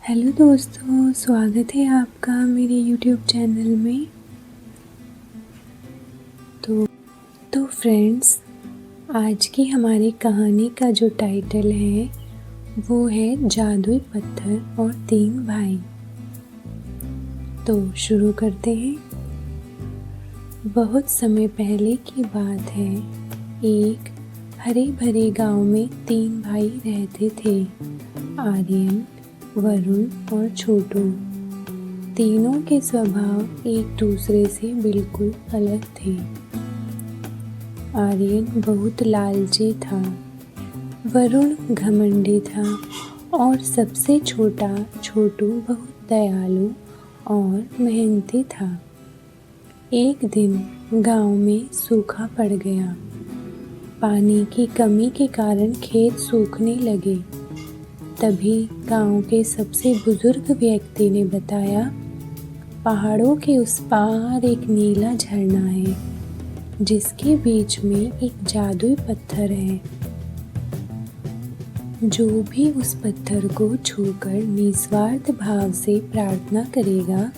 Hello दोस्तों, स्वागत है आपका मेरे यूट्यूब चैनल में। तो फ्रेंड्स, आज की हमारी कहानी का जो टाइटल है वो है जादुई पत्थर और 3 भाई। तो शुरू करते हैं। बहुत समय पहले की बात है। एक हरे भरे गांव में 3 भाई रहते थे, आर्यन, वरुण और छोटू। तीनों के स्वभाव एक दूसरे से बिल्कुल अलग थे। आर्यन बहुत लालची था, वरुण घमंडी था और सबसे छोटा छोटू बहुत दयालु और मेहनती था। एक दिन गांव में सूखा पड़ गया। पानी की कमी के कारण खेत सूखने लगे। तभी गांव के सबसे बुजुर्ग व्यक्ति ने बताया, पहाड़ों के उस पार एक नीला झरना है, जिसके बीच में एक जादुई पत्थर है। जो भी उस पत्थर को छूकर निस्वार्थ भाव से प्रार्थना करेगा,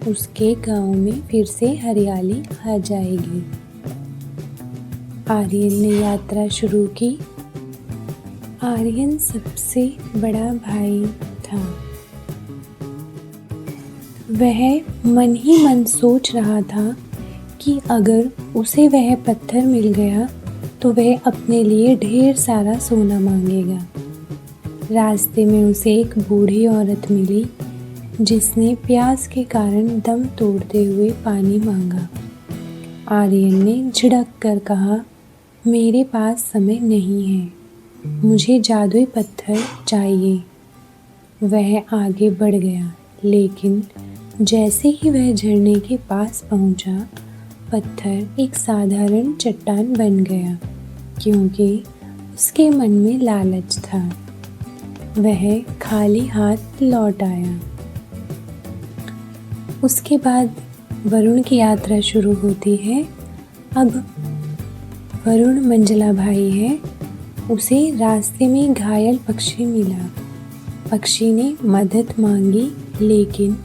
उसके गांव में फिर से हरियाली आ जाएगी। आर्यन ने यात्रा शुरू की। आर्यन सबसे बड़ा भाई था। वह मन ही मन सोच रहा था कि अगर उसे वह पत्थर मिल गया तो वह अपने लिए ढेर सारा सोना मांगेगा। रास्ते में उसे एक बूढ़ी औरत मिली, जिसने प्यास के कारण दम तोड़ते हुए पानी मांगा। आर्यन ने झिड़क कर कहा, मेरे पास समय नहीं है, मुझे जादुई पत्थर चाहिए। वह आगे बढ़ गया, लेकिन जैसे ही वह झरने के पास पहुंचा, पत्थर एक साधारण चट्टान बन गया, क्योंकि उसके मन में लालच था। वह खाली हाथ लौट आया। उसके बाद वरुण की यात्रा शुरू होती है। अब वरुण मंझला भाई है। उसे रास्ते में घायल पक्षी मिला। पक्षी ने मदद मांगी, लेकिन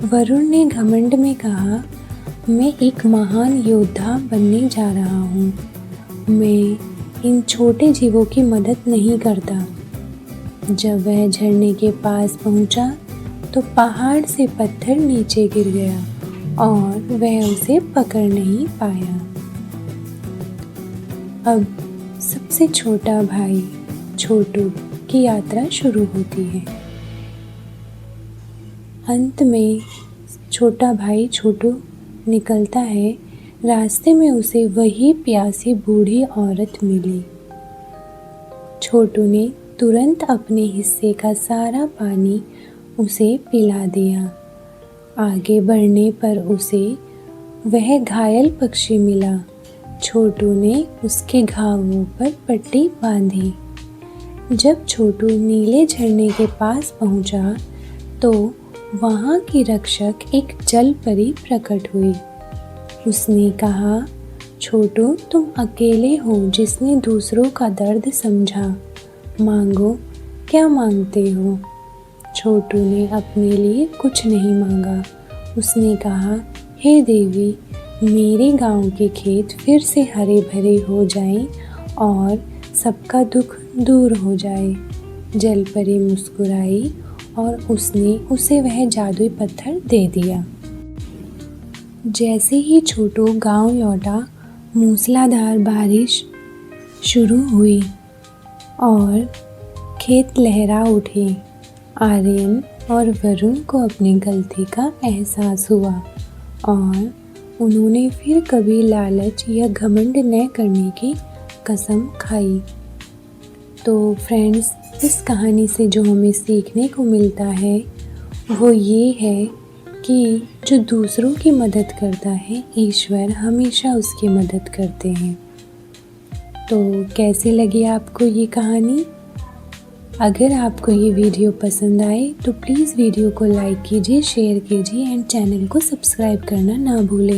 वरुण ने घमंड में कहा, मैं एक महान योद्धा बनने जा रहा हूँ, मैं इन छोटे जीवों की मदद नहीं करता। जब वह झरने के पास पहुँचा तो पहाड़ से पत्थर नीचे गिर गया और वह उसे पकड़ नहीं पाया। अब सबसे छोटा भाई छोटू की यात्रा शुरू होती है। अंत में छोटा भाई छोटू निकलता है। रास्ते में उसे वही प्यासी बूढ़ी औरत मिली। छोटू ने तुरंत अपने हिस्से का सारा पानी उसे पिला दिया। आगे बढ़ने पर उसे वह घायल पक्षी मिला। छोटू ने उसके घावों पर पट्टी बांधी। जब छोटू नीले झरने के पास पहुंचा तो वहां की रक्षक एक जल परी प्रकट हुई। उसने कहा, छोटू, तुम अकेले हो जिसने दूसरों का दर्द समझा। मांगो, क्या मांगते हो? छोटू ने अपने लिए कुछ नहीं मांगा। उसने कहा, हे देवी, मेरे गांव के खेत फिर से हरे भरे हो जाएं और सबका दुख दूर हो जाए। जलपरी मुस्कुराई और उसने उसे वह जादुई पत्थर दे दिया। जैसे ही छोटू गांव लौटा, मूसलाधार बारिश शुरू हुई और खेत लहरा उठे। आर्यन और वरुण को अपनी गलती का एहसास हुआ और उन्होंने फिर कभी लालच या घमंड न करने की कसम खाई। तो फ्रेंड्स, इस कहानी से जो हमें सीखने को मिलता है वो ये है कि जो दूसरों की मदद करता है, ईश्वर हमेशा उसकी मदद करते हैं। तो कैसी लगी आपको ये कहानी? अगर आपको ये वीडियो पसंद आए तो प्लीज़ वीडियो को लाइक कीजिए, शेयर कीजिए एंड चैनल को सब्सक्राइब करना ना भूलें।